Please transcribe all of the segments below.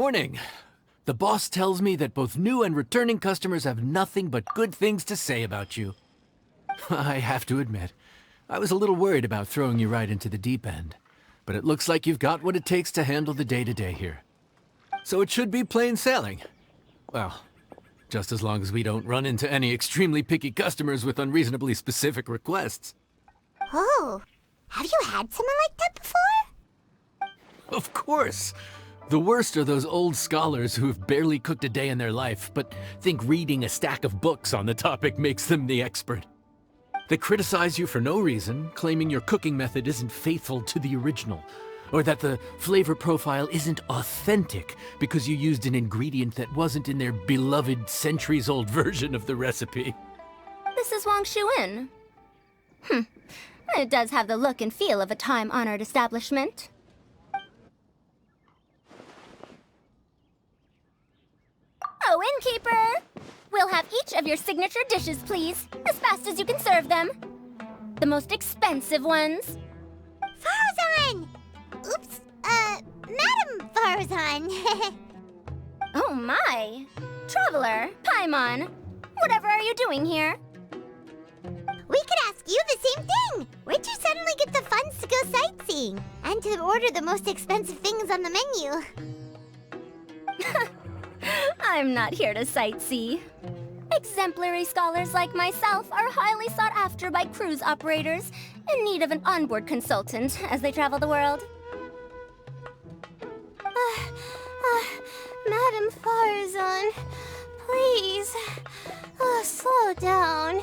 Morning. The boss tells me that both new and returning customers have nothing but good things to say about you. I have to admit, I was a little worried about throwing you right into the deep end, but it looks like you've got what it takes to handle the day-to-day here. So it should be plain sailing. Well, just as long as we don't run into any extremely picky customers with unreasonably specific requests. Oh, have you had someone like that before? Of course! The worst are those old scholars who have barely cooked a day in their life, but think reading a stack of books on the topic makes them the expert. They criticize you for no reason, claiming your cooking method isn't faithful to the original, or that the flavor profile isn't authentic because you used an ingredient that wasn't in their beloved centuries-old version of the recipe. This is Wang Shuin. It does have the look and feel of a time-honored establishment. Oh, innkeeper! We'll have each of your signature dishes, please, as fast as you can serve them. The most expensive ones. Farzan! Oops, Madam Farzan. Oh my! Traveler, Paimon, whatever are you doing here? We could ask you the same thing. Where'd you suddenly get the funds to go sightseeing? And to order the most expensive things on the menu? I'm not here to sightsee. Exemplary scholars like myself are highly sought after by cruise operators in need of an onboard consultant as they travel the world. Madam Farzan, please, slow down.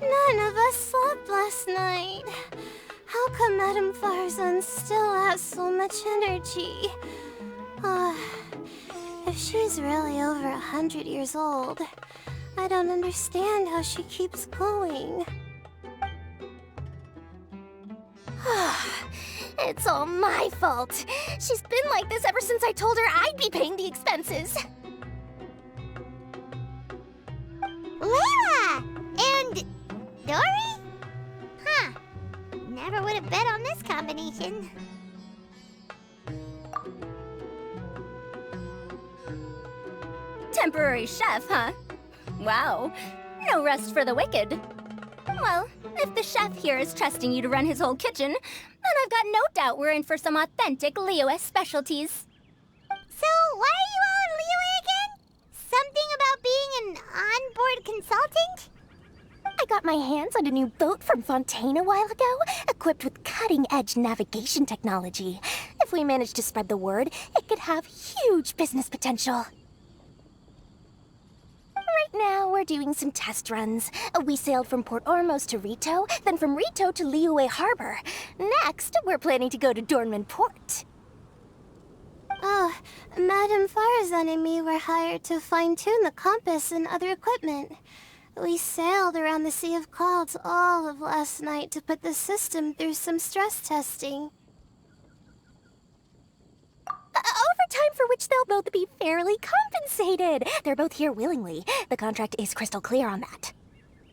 None of us slept last night. How come Madam Farzan still has so much energy? If she's really over 100 years old, I don't understand how she keeps going. It's all my fault. She's been like this ever since I told her I'd be paying the expenses. Layla! And Dory? Huh. Never would have bet on this combination. Temporary chef, huh? Wow. No rest for the wicked. Well, if the chef here is trusting you to run his whole kitchen, then I've got no doubt we're in for some authentic Liyue specialties. So, why are you all in Liyue again? Something about being an onboard consultant? I got my hands on a new boat from Fontaine a while ago, equipped with cutting-edge navigation technology. If we manage to spread the word, it could have huge business potential. Right now, we're doing some test runs. We sailed from Port Ormos to Rito, then from Rito to Liyue Harbor. Next, we're planning to go to Dornman Port. Oh, Madam Farzan and me were hired to fine-tune the compass and other equipment. We sailed around the Sea of Clouds all of last night to put the system through some stress testing. Overtime for which they'll both be fairly compensated. They're both here willingly. The contract is crystal clear on that.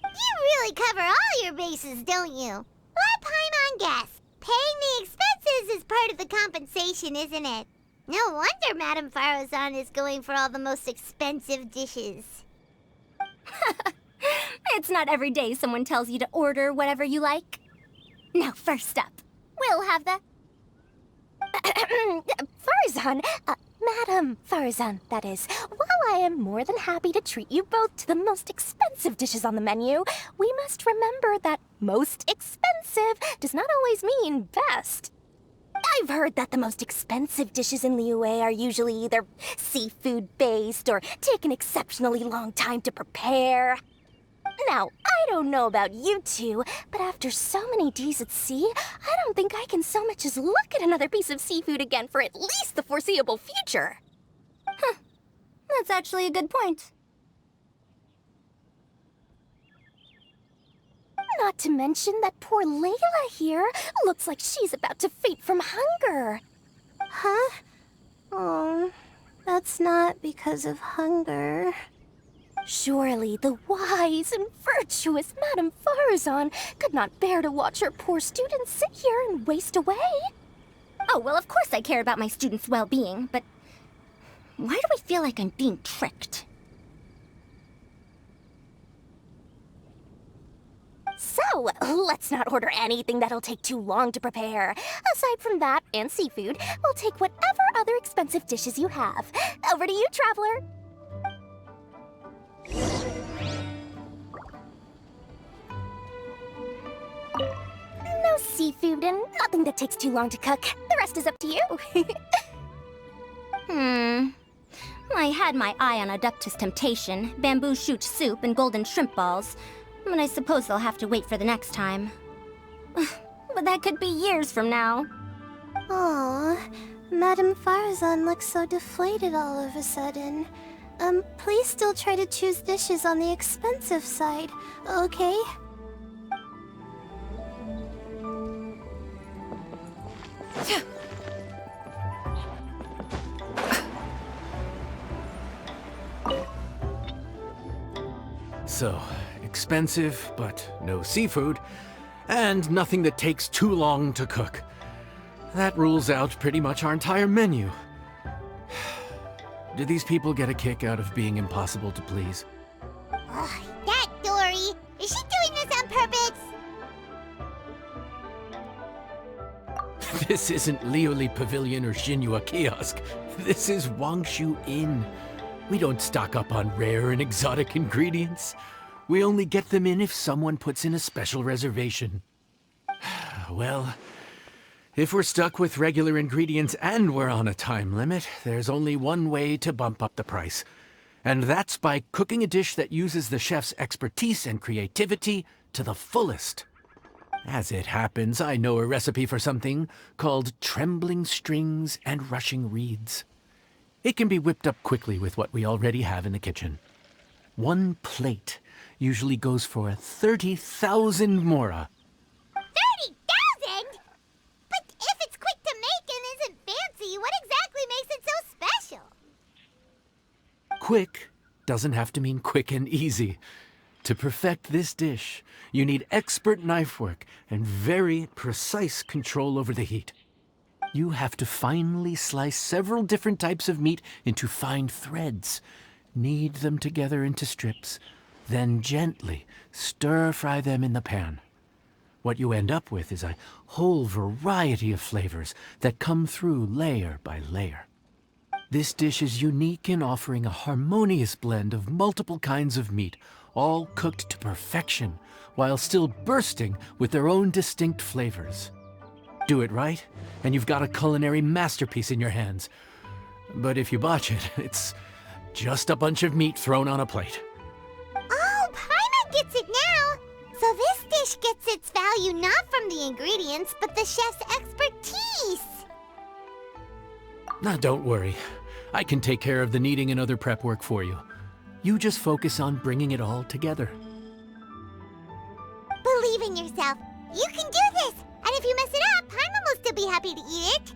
You really cover all your bases, don't you? Let Paimon guess. Paying the expenses is part of the compensation, isn't it? No wonder Madam Farzan is going for all the most expensive dishes. It's not every day someone tells you to order whatever you like. Now, first up, we'll have the... Farzan, Madam Farzan, that is. While I am more than happy to treat you both to the most expensive dishes on the menu, we must remember that most expensive does not always mean best. I've heard that the most expensive dishes in Liyue are usually either seafood-based or take an exceptionally long time to prepare. Now, I don't know about you two, but after so many days at sea, I don't think I can so much as look at another piece of seafood again for at least the foreseeable future. Huh. That's actually a good point. Not to mention that poor Layla here looks like she's about to faint from hunger. Huh? Oh, that's not because of hunger. Surely the wise and virtuous Madame Farzan could not bear to watch her poor students sit here and waste away. Oh, well, of course I care about my students' well-being, but why do I feel like I'm being tricked? So, let's not order anything that'll take too long to prepare. Aside from that and seafood, we'll take whatever other expensive dishes you have. Over to you, traveler. No seafood and nothing that takes too long to cook. The rest is up to you. I had my eye on Adeptus Temptation, bamboo shoot soup, and golden shrimp balls, but I suppose they'll have to wait for the next time. But that could be years from now. Aww, Madame Farazan looks so deflated all of a sudden. Please still try to choose dishes on the expensive side, okay? So, expensive, but no seafood, and nothing that takes too long to cook. That rules out pretty much our entire menu. Do these people get a kick out of being impossible to please? Ugh, that Dory! Is she doing this on purpose? This isn't Lioli Pavilion or Xinhua Kiosk. This is Wangshu Inn. We don't stock up on rare and exotic ingredients. We only get them in if someone puts in a special reservation. Well, if we're stuck with regular ingredients and we're on a time limit, there's only one way to bump up the price. And that's by cooking a dish that uses the chef's expertise and creativity to the fullest. As it happens, I know a recipe for something called trembling strings and rushing reeds. It can be whipped up quickly with what we already have in the kitchen. One plate usually goes for 30,000 mora. 30,000? But if it's quick to make and isn't fancy, what exactly makes it so special? Quick doesn't have to mean quick and easy. To perfect this dish, you need expert knife work and very precise control over the heat. You have to finely slice several different types of meat into fine threads, knead them together into strips, then gently stir-fry them in the pan. What you end up with is a whole variety of flavors that come through layer by layer. This dish is unique in offering a harmonious blend of multiple kinds of meat, all cooked to perfection, while still bursting with their own distinct flavors. Do it right, and you've got a culinary masterpiece in your hands. But if you botch it, it's just a bunch of meat thrown on a plate. Oh, Paimon gets it now! So this dish gets its value not from the ingredients, but the chef's expertise! Now, don't worry. I can take care of the kneading and other prep work for you. You just focus on bringing it all together. Believe in yourself. You can do this! And if you mess it up, Paimon will still be happy to eat it.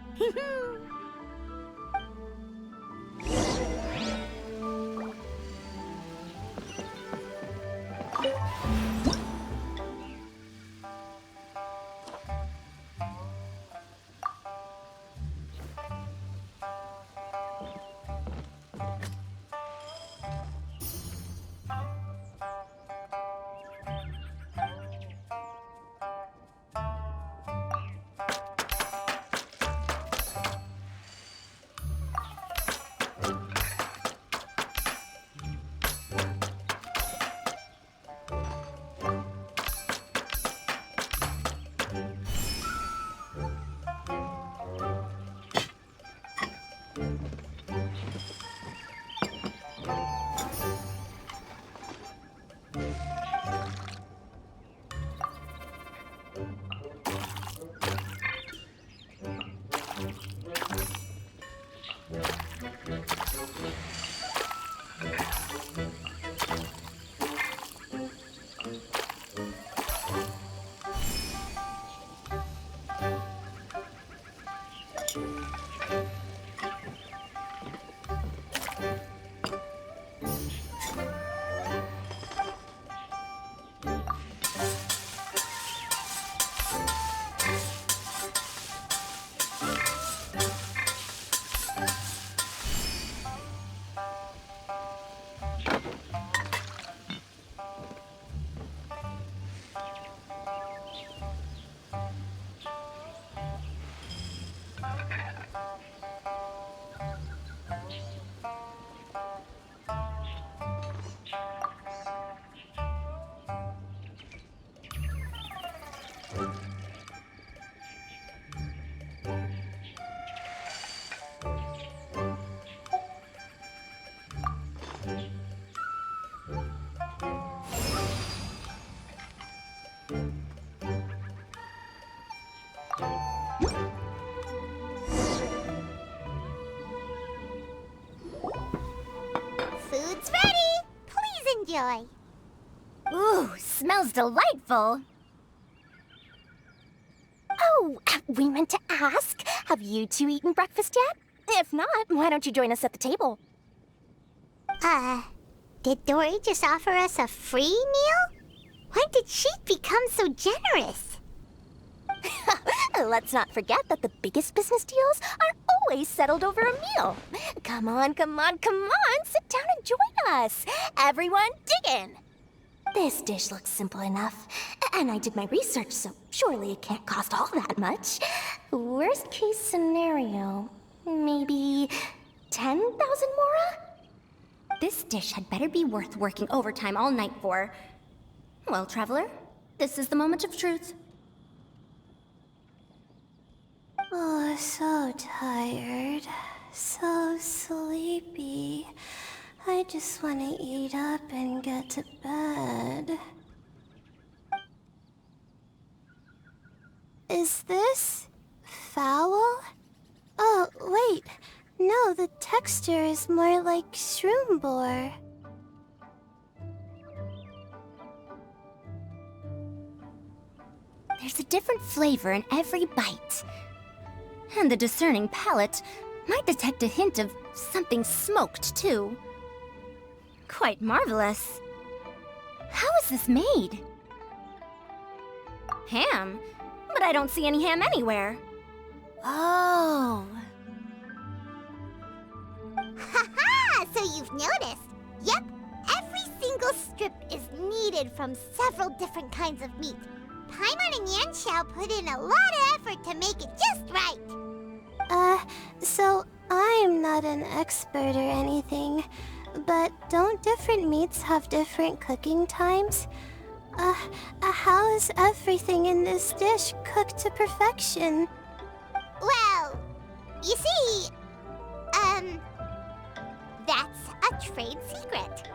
Food's ready. Please enjoy. Ooh, smells delightful. Oh, we meant to ask, have you two eaten breakfast yet? If not, why don't you join us at the table? Did Dory just offer us a free meal? When did she become so generous? Let's not forget that the biggest business deals are always settled over a meal. Come on, come on, come on, sit down and join us. Everyone, dig in. This dish looks simple enough, and I did my research, so surely it can't cost all that much. Worst case scenario, maybe 10,000 mora? This dish had better be worth working overtime all night for. Well, traveler, this is the moment of truth. Oh, so tired. So sleepy. I just want to eat up and get to bed. Is this foul? Oh, wait. No, the texture is more like shroom boar. There's a different flavor in every bite. And the discerning palate might detect a hint of something smoked, too. Quite marvelous. How is this made? Ham? But I don't see any ham anywhere. Oh. Haha! So you've noticed. Yep, every single strip is kneaded from several different kinds of meat. Paimon and Yanxiao put in a lot of effort to make it just right. So I'm not an expert or anything, but don't different meats have different cooking times? How is everything in this dish cooked to perfection? Well, you see, that's a trade secret.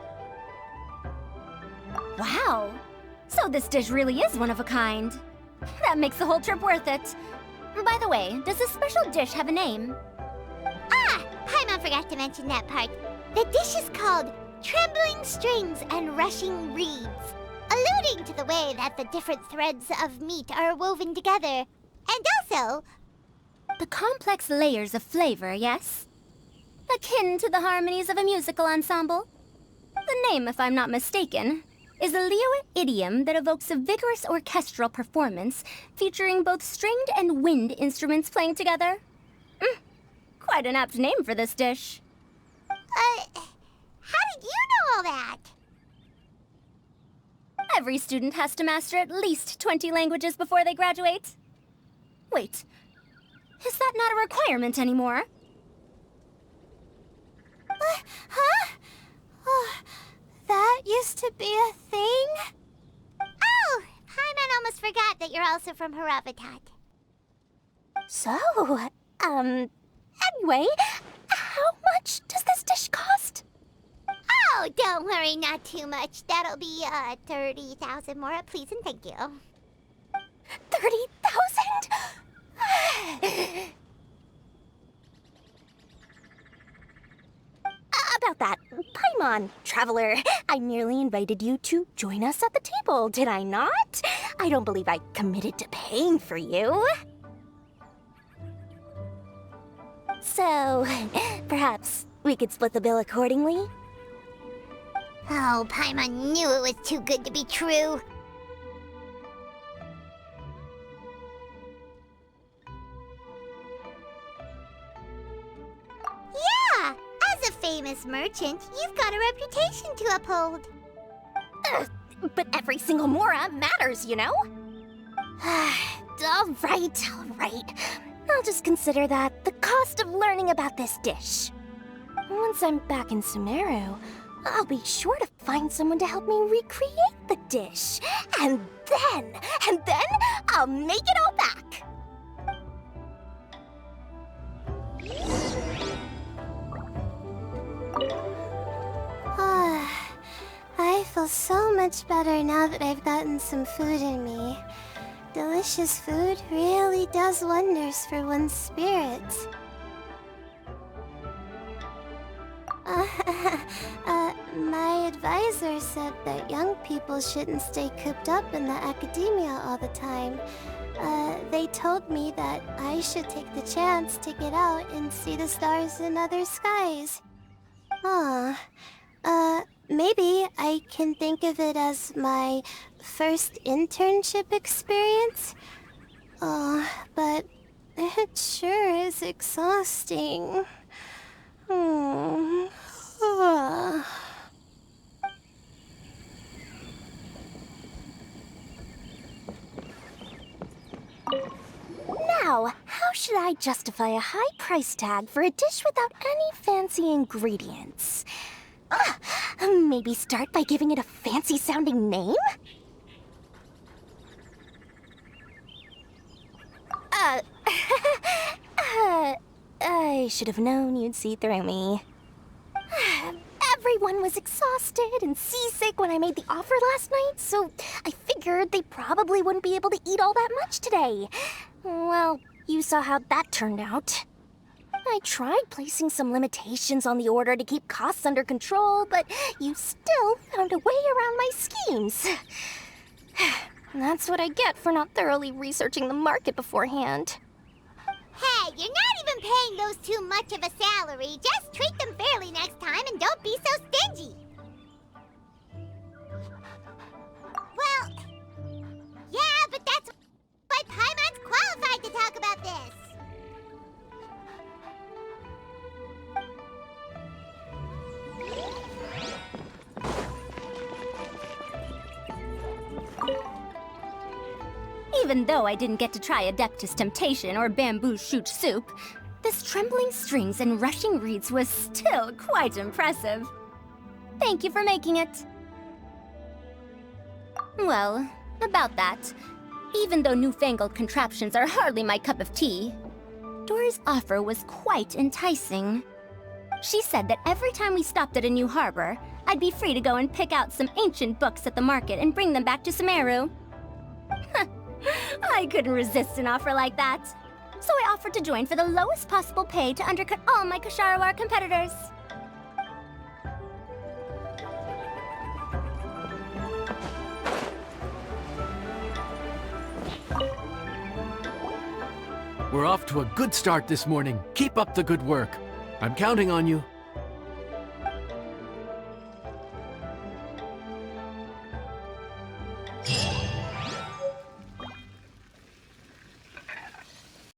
Wow. So this dish really is one of a kind. That makes the whole trip worth it. By the way, does this special dish have a name? Ah! Paimon forgot to mention that part. The dish is called Trembling Strings and Rushing Reeds, alluding to the way that the different threads of meat are woven together. And also, The complex layers of flavor, yes? Akin to the harmonies of a musical ensemble? The name, if I'm not mistaken, is a Liyue idiom that evokes a vigorous orchestral performance featuring both stringed and wind instruments playing together. Quite an apt name for this dish. how did you know all that? Every student has to master at least 20 languages before they graduate. Wait, is that not a requirement anymore? Huh? Oh, that used to be a thing? Oh, Paimon almost forgot that you're also from Haravatat. So, anyway, how much does this dish cost? Oh, don't worry, not too much. That'll be, 30,000 more, please and thank you. 30,000? About that, Paimon, traveler, I merely invited you to join us at the table, did I not? I don't believe I committed to paying for you. So, perhaps we could split the bill accordingly? Oh, Paimon knew it was too good to be true. Yeah, as a famous famous merchant, you've got a reputation to uphold. But every single mora matters, you know? All right. I'll just consider that the cost of learning about this dish. Once I'm back in Sumeru, I'll be sure to find someone to help me recreate the dish. And then I'll make it all back. I feel so much better now that I've gotten some food in me. Delicious food really does wonders for one's spirits. My advisor said that young people shouldn't stay cooped up in the academia all the time. They told me that I should take the chance to get out and see the stars in other skies. Maybe I can think of it as my first internship experience. But it sure is exhausting. Now, how should I justify a high price tag for a dish without any fancy ingredients? Maybe start by giving it a fancy-sounding name? I should have known you'd see through me. Everyone was exhausted and seasick when I made the offer last night, so I figured they probably wouldn't be able to eat all that much today. Well, you saw how that turned out. I tried placing some limitations on the order to keep costs under control, but you still found a way around my schemes. That's what I get for not thoroughly researching the market beforehand. Hey, you're not even paying those too much of a salary. Just treat them fairly next time and don't be so stingy. Well, yeah, but that's why Paimon's qualified to talk about this. Even though I didn't get to try Adeptus Temptation or Bamboo Shoot Soup, this trembling strings and rushing reeds was still quite impressive. Thank you for making it. Well, about that, even though newfangled contraptions are hardly my cup of tea, Dory's offer was quite enticing. She said that every time we stopped at a new harbor, I'd be free to go and pick out some ancient books at the market and bring them back to Sumeru. I couldn't resist an offer like that, so I offered to join for the lowest possible pay to undercut all my Kasharawar competitors. We're off to a good start this morning. Keep up the good work. I'm counting on you.